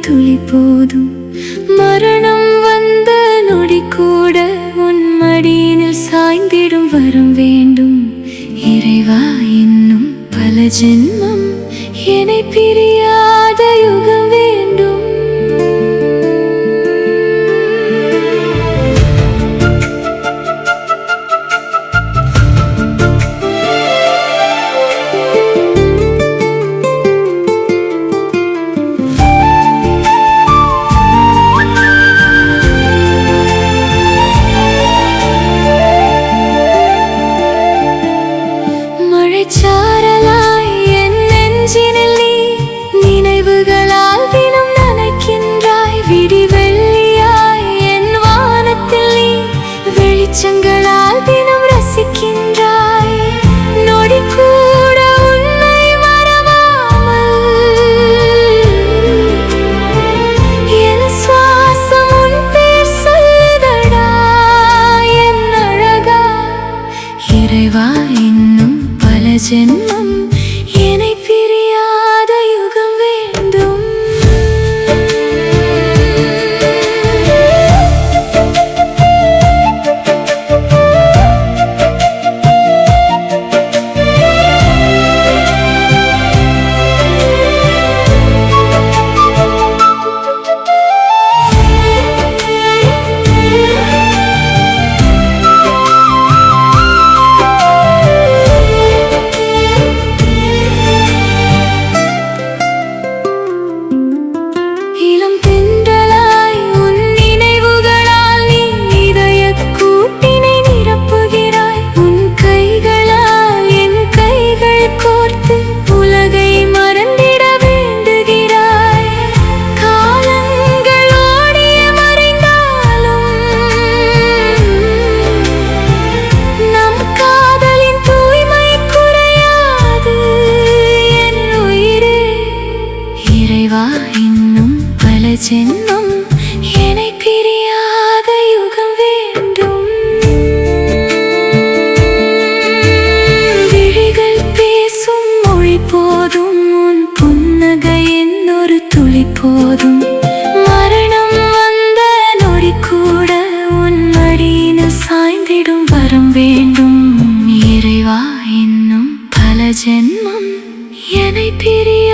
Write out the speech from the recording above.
துளி போதும். மரணம் வந்த நொடி கூட உன் மடியினில் சாய்ந்திடும் வரம் வேண்டும். இறைவா, இன்னும் பல ஜென்மம் என்னை பிரியாத யுகம் வேண்டும். மழைச்சாரலாய் என் நெஞ்சினில் நீ நினைவுகளால் தினம் நனைக்கின்றாய். விடிவெள்ளியாய் என் வானத்தில் நீ வெளிச்சங்களால் தினம் ரசிக்கின்றாய். நொடி கூட உன்னை மறவாமல் என் சுவாசம் உன் பேர் சொல்லுதடா என் அழகா. இறைவா, இன்னும் பல ஜென்மம் என்னை பிரியாத யுகம் வேண்டும். இளம் தென்றலாய் உன் நினைவுகளால் நீ இதயக் கூட்டினை நிரப்புகிறாய். உன் கைகளால் என் கைகள் கோர்த்து உலகை மறந்திட வேண்டுகிறாய். காலங்கள் ஓடிய மறைந்தாலும் நம் காதலின் தூய்மை குறையாது என் உயிரே. இறைவா, இன்னும் பல ஜென்மம் என்னை பிரியாத யுகம் வேண்டும். விழிகள் பேசும் மொழி போதும், உன் புன்னகை என்னொரு துளி போதும். மரணம் வந்த நொடி கூட உன் மடியினில் சாய்ந்திடும் வரம் வேண்டும். இறைவா, இன்னும் பல ஜென்மம் என்னை பிரிய